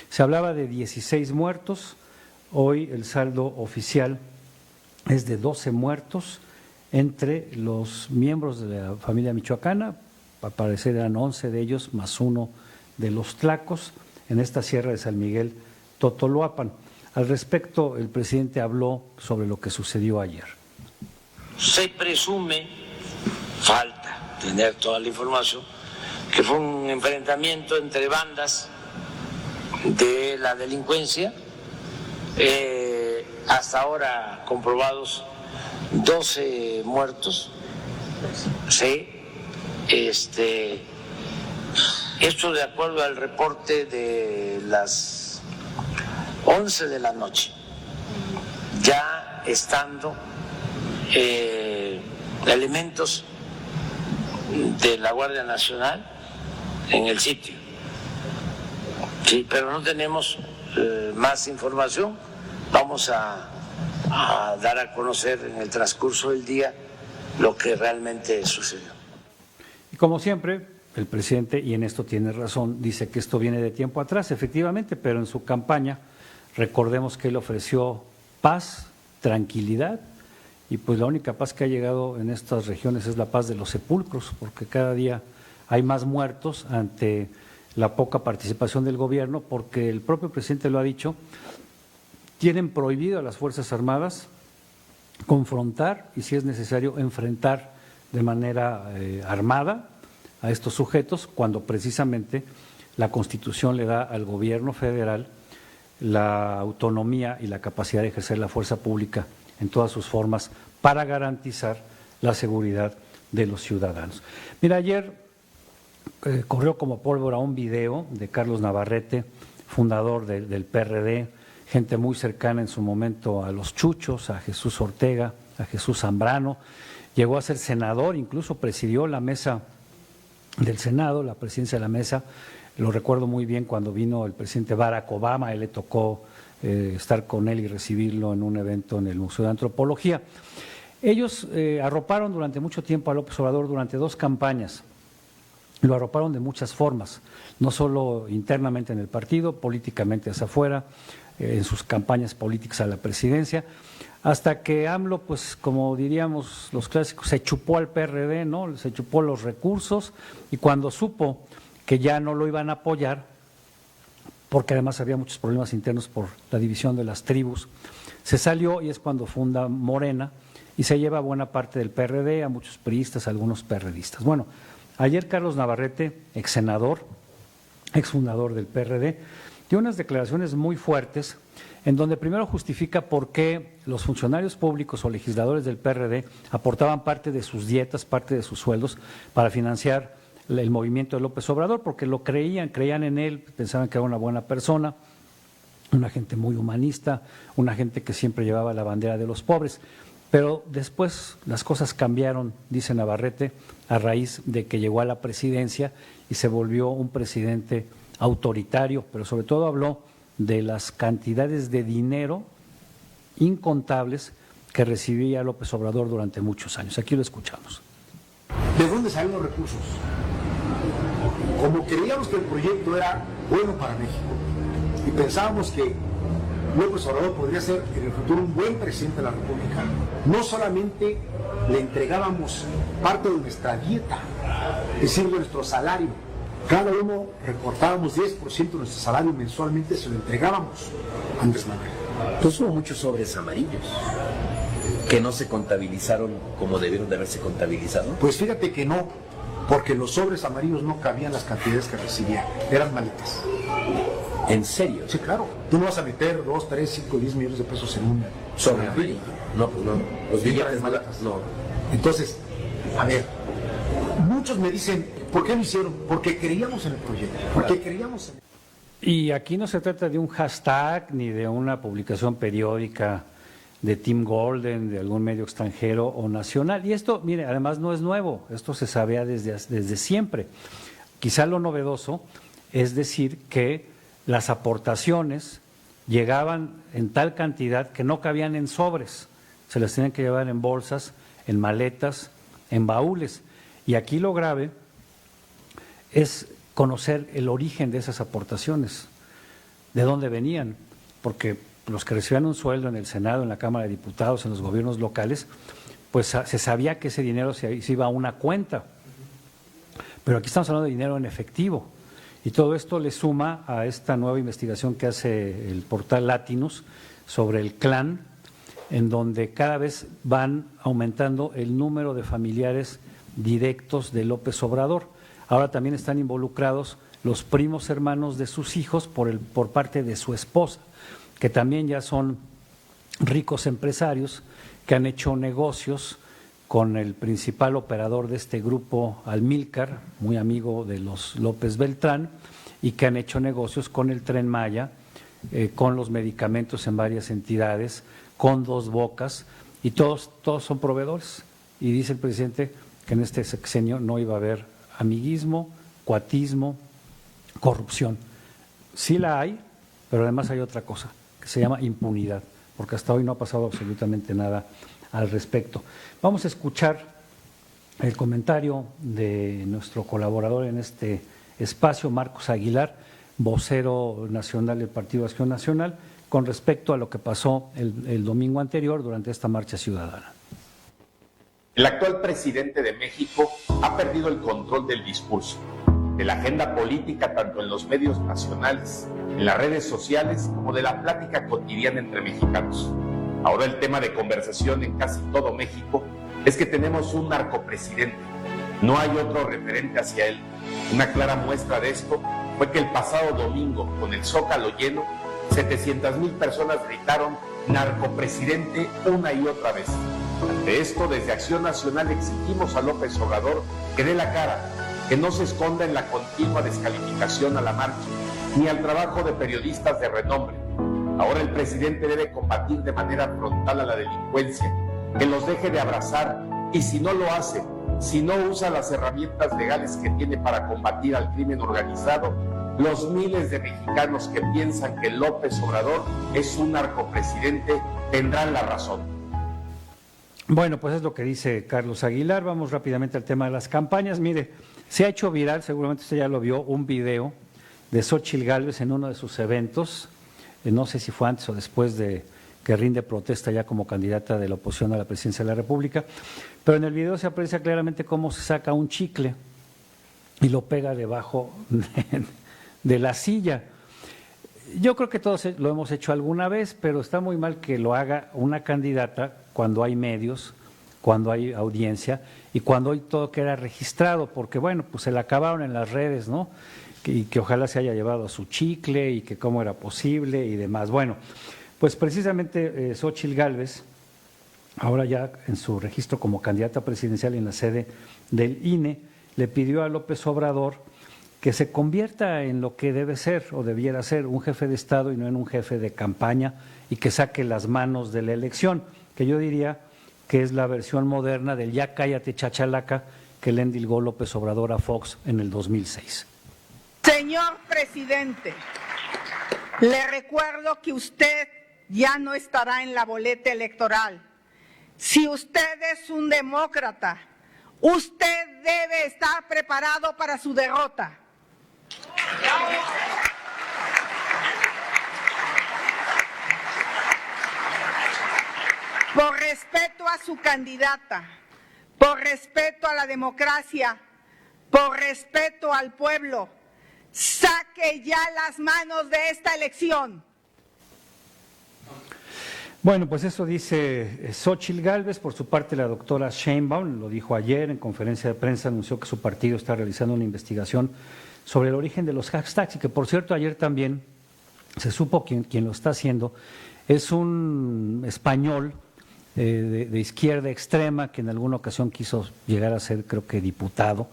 Se hablaba de 16 muertos, hoy el saldo oficial es de 12 muertos entre los miembros de la familia michoacana, al parecer eran 11 de ellos, más uno de los Tlacos, en esta sierra de San Miguel, Totoloapan. Al respecto, el presidente habló sobre lo que sucedió ayer. Se presume, falta tener toda la información, que fue un enfrentamiento entre bandas de la delincuencia, hasta ahora comprobados 12 muertos, sí, esto de acuerdo al reporte de las 11 de la noche, ya estando elementos de la Guardia Nacional en el sitio. Sí, pero no tenemos más información. Vamos a dar a conocer en el transcurso del día lo que realmente sucedió. Y como siempre, el presidente, y en esto tiene razón, dice que esto viene de tiempo atrás, efectivamente, pero en su campaña recordemos que él ofreció paz, tranquilidad, y pues la única paz que ha llegado en estas regiones es la paz de los sepulcros, porque cada día hay más muertos ante la poca participación del gobierno, porque el propio presidente lo ha dicho, tienen prohibido a las Fuerzas Armadas confrontar y, si es necesario, enfrentar de manera armada a estos sujetos, cuando precisamente la Constitución le da al gobierno federal la autonomía y la capacidad de ejercer la fuerza pública en todas sus formas para garantizar la seguridad de los ciudadanos. Mira, ayer corrió como pólvora un video de Carlos Navarrete, fundador del PRD, gente muy cercana en su momento a los Chuchos, a Jesús Ortega, a Jesús Zambrano, llegó a ser senador, incluso presidió la mesa del Senado, la presidencia de la mesa. Lo recuerdo muy bien cuando vino el presidente Barack Obama, a él le tocó estar con él y recibirlo en un evento en el Museo de Antropología. Ellos arroparon durante mucho tiempo a López Obrador durante 2 campañas. Lo arroparon de muchas formas, no solo internamente en el partido, políticamente hacia afuera, en sus campañas políticas a la presidencia, hasta que AMLO, pues como diríamos los clásicos, se chupó al PRD, ¿no? Se chupó los recursos, y cuando supo que ya no lo iban a apoyar, porque además había muchos problemas internos por la división de las tribus, se salió, y es cuando funda Morena y se lleva buena parte del PRD, a muchos priistas, a algunos PRDistas. Bueno, ayer Carlos Navarrete, exsenador, exfundador del PRD, dio unas declaraciones muy fuertes en donde primero justifica por qué los funcionarios públicos o legisladores del PRD aportaban parte de sus dietas, parte de sus sueldos para financiar el movimiento de López Obrador, porque lo creían en él, pensaban que era una buena persona, una gente muy humanista, una gente que siempre llevaba la bandera de los pobres. Pero después las cosas cambiaron, dice Navarrete, a raíz de que llegó a la presidencia y se volvió un presidente autoritario, pero sobre todo habló de las cantidades de dinero incontables que recibía López Obrador durante muchos años. Aquí lo escuchamos. ¿De dónde salen los recursos? Como creíamos que el proyecto era bueno para México y pensábamos que López Obrador podría ser en el futuro un buen presidente de la República, no solamente le entregábamos parte de nuestra dieta, es decir, de nuestro salario. Cada uno recortábamos 10% de nuestro salario mensualmente, se lo entregábamos a Andrés Manuel. Entonces hubo muchos sobres amarillos que no se contabilizaron como debieron de haberse contabilizado. Pues fíjate que no, porque los sobres amarillos no cabían las cantidades que recibían, eran maletas. ¿En serio? Sí, claro. Tú no vas a meter 2, 3, 5, 10 millones de pesos en un sobre amarillo. No, pues no. Los billetes maletas. No. Entonces, a ver, muchos me dicen, ¿por qué lo hicieron? Porque creíamos en el proyecto, porque creíamos en el... Y aquí no se trata de un hashtag ni de una publicación periódica de Tim Golden, de algún medio extranjero o nacional. Y esto, mire, además no es nuevo, esto se sabía desde siempre. Quizá lo novedoso es decir que las aportaciones llegaban en tal cantidad que no cabían en sobres, se las tenían que llevar en bolsas, en maletas, en baúles. Y aquí lo grave es conocer el origen de esas aportaciones, de dónde venían, porque los que recibían un sueldo en el Senado, en la Cámara de Diputados, en los gobiernos locales, pues se sabía que ese dinero se iba a una cuenta, pero aquí estamos hablando de dinero en efectivo, y todo esto le suma a esta nueva investigación que hace el portal Latinus sobre el clan, en donde cada vez van aumentando el número de familiares directos de López Obrador. Ahora también están involucrados los primos hermanos de sus hijos por parte de su esposa, que también ya son ricos empresarios que han hecho negocios con el principal operador de este grupo, Amílcar, muy amigo de los López Beltrán, y que han hecho negocios con el Tren Maya, con los medicamentos en varias entidades, con Dos Bocas, y todos son proveedores. Y dice el presidente que en este sexenio no iba a haber amiguismo, cuatismo, corrupción. Sí la hay, pero además hay otra cosa, que se llama impunidad, porque hasta hoy no ha pasado absolutamente nada al respecto. Vamos a escuchar el comentario de nuestro colaborador en este espacio, Marcos Aguilar, vocero nacional del Partido Acción Nacional, con respecto a lo que pasó el domingo anterior durante esta marcha ciudadana. El actual presidente de México ha perdido el control del discurso. de la agenda política tanto en los medios nacionales, en las redes sociales, como de la plática cotidiana entre mexicanos. Ahora el tema de conversación en casi todo México es que tenemos un narcopresidente. No hay otro referente hacia él. Una clara muestra de esto fue que el pasado domingo, con el Zócalo lleno, 700,000 personas gritaron narcopresidente una y otra vez. Ante esto, desde Acción Nacional exigimos a López Obrador que dé la cara, que no se esconda en la continua descalificación a la marcha, ni al trabajo de periodistas de renombre. Ahora el presidente debe combatir de manera frontal a la delincuencia, que los deje de abrazar, y si no lo hace, si no usa las herramientas legales que tiene para combatir al crimen organizado, los miles de mexicanos que piensan que López Obrador es un narcopresidente tendrán la razón. Bueno, pues es lo que dice Carlos Aguilar. Vamos rápidamente al tema de las campañas. Mire, se ha hecho viral, seguramente usted ya lo vio, un video de Xóchitl Gálvez en uno de sus eventos, no sé si fue antes o después de que rinde protesta ya como candidata de la oposición a la presidencia de la República, pero en el video se aprecia claramente cómo se saca un chicle y lo pega debajo de la silla. Yo creo que todos lo hemos hecho alguna vez, pero está muy mal que lo haga una candidata cuando hay medios, cuando hay audiencia y cuando hoy todo queda registrado, porque bueno, pues se la acabaron en las redes, ¿no? Y que ojalá se haya llevado a su chicle y que cómo era posible y demás. Bueno, pues precisamente Xóchitl Gálvez, ahora ya en su registro como candidata presidencial en la sede del INE, le pidió a López Obrador que se convierta en lo que debe ser o debiera ser un jefe de Estado y no en un jefe de campaña, y que saque las manos de la elección, que yo diría que es la versión moderna del ya cállate chachalaca que le endilgó López Obrador a Fox en el 2006. Señor presidente, le recuerdo que usted ya no estará en la boleta electoral. Si usted es un demócrata, usted debe estar preparado para su derrota. Por respeto a su candidata, por respeto a la democracia, por respeto al pueblo, saque ya las manos de esta elección. Bueno, pues eso dice Xóchitl Gálvez. Por su parte, la doctora Sheinbaum lo dijo ayer en conferencia de prensa, anunció que su partido está realizando una investigación sobre el origen de los hashtags y que, por cierto, ayer también se supo quien lo está haciendo es un español de izquierda extrema que en alguna ocasión quiso llegar a ser, creo que, diputado,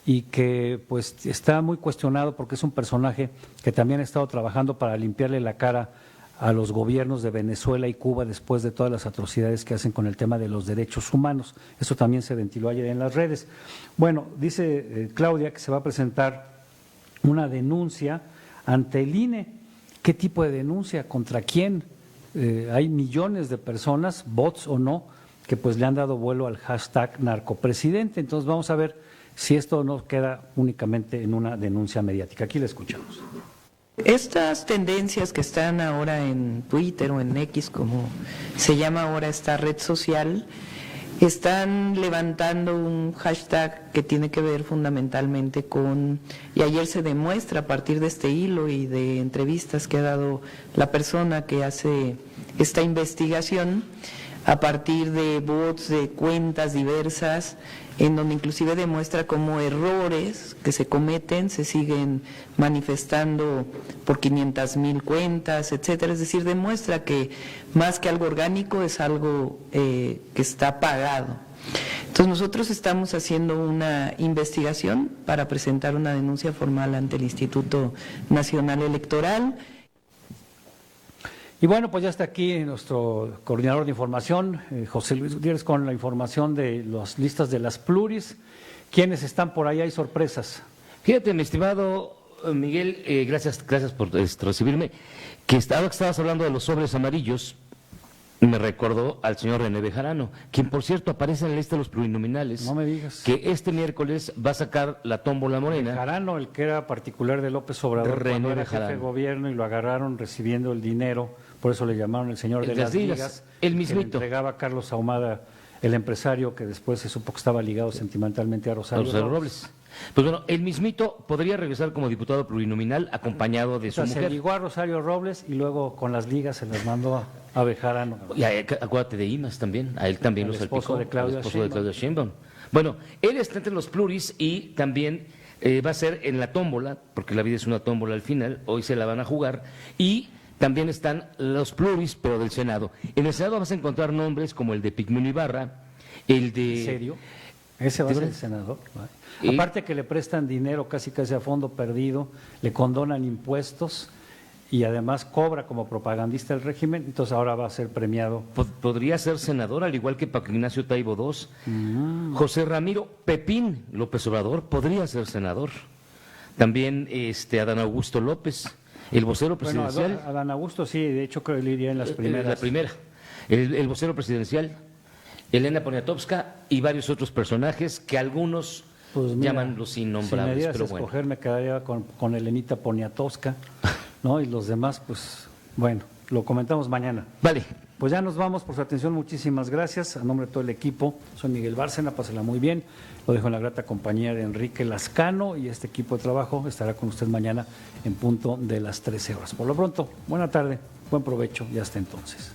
y que pues está muy cuestionado porque es un personaje que también ha estado trabajando para limpiarle la cara a los gobiernos de Venezuela y Cuba después de todas las atrocidades que hacen con el tema de los derechos humanos. Eso también se ventiló ayer en las redes. Bueno, dice Claudia que se va a presentar una denuncia ante el INE. ¿Qué tipo de denuncia? ¿Contra quién? Hay millones de personas, bots o no, que pues le han dado vuelo al hashtag narcopresidente. Entonces vamos a ver si esto no queda únicamente en una denuncia mediática. Aquí la escuchamos. Estas tendencias que están ahora en Twitter o en X, como se llama ahora esta red social, están levantando un hashtag que tiene que ver fundamentalmente con, y ayer se demuestra a partir de este hilo y de entrevistas que ha dado la persona que hace esta investigación, a partir de bots, de cuentas diversas, en donde inclusive demuestra cómo errores que se cometen se siguen manifestando por 500,000 cuentas, etcétera. Es decir, demuestra que más que algo orgánico es algo que está pagado. Entonces nosotros estamos haciendo una investigación para presentar una denuncia formal ante el Instituto Nacional Electoral. Y bueno, pues ya está aquí nuestro coordinador de información, José Luis Gutiérrez, con la información de las listas de las pluris. ¿Quiénes están por ahí? ¿Hay sorpresas? Fíjate, mi estimado Miguel, gracias por recibirme, que estabas hablando de los sobres amarillos. Me recordó al señor René Bejarano, quien por cierto aparece en la lista de los plurinominales. No me digas. Que este miércoles va a sacar la tómbola morena. Bejarano, el que era particular de López Obrador, cuando era jefe de gobierno, y lo agarraron recibiendo el dinero, por eso le llamaron el señor de las ligas, el mismito. Que le entregaba a Carlos Ahumada el empresario que después se supo que estaba ligado sentimentalmente a Rosario Robles. Pues bueno, el mismito podría regresar como diputado plurinominal acompañado de su mujer. Se ligó a Rosario Robles y luego con las ligas se las mandó a Bejarano. Y acuérdate de Imas también, a él también lo salpicó. El esposo de Claudia Sheinbaum. Bueno, él está entre los pluris y también va a ser en la tómbola, porque la vida es una tómbola al final, hoy se la van a jugar, y también están los pluris, pero del Senado. En el Senado vas a encontrar nombres como el de Pigmenio Ibarra, el de... ¿En serio? Ese va a ser el senador. Aparte que le prestan dinero casi a fondo perdido, le condonan impuestos y además cobra como propagandista el régimen, entonces ahora va a ser premiado. Podría ser senador, al igual que Paco Ignacio Taibo II. José Ramiro Pepín López Obrador podría ser senador. También Adán Augusto López, el vocero presidencial. Bueno, Adán Augusto sí, de hecho creo que él iría en las primeras. La primera. El vocero presidencial, Elena Poniatowska y varios otros personajes que algunos llaman los innombrables. Si me dieras pero escoger, bueno, me quedaría con Elenita Poniatowska, ¿no? Y los demás, pues bueno, lo comentamos mañana. Vale. Pues ya nos vamos, por su atención, muchísimas gracias. A nombre de todo el equipo, soy Miguel Bárcena, pásela muy bien. Lo dejo en la grata compañía de Enrique Lascano y este equipo de trabajo estará con usted mañana en punto de las 13 horas. Por lo pronto, buena tarde, buen provecho y hasta entonces.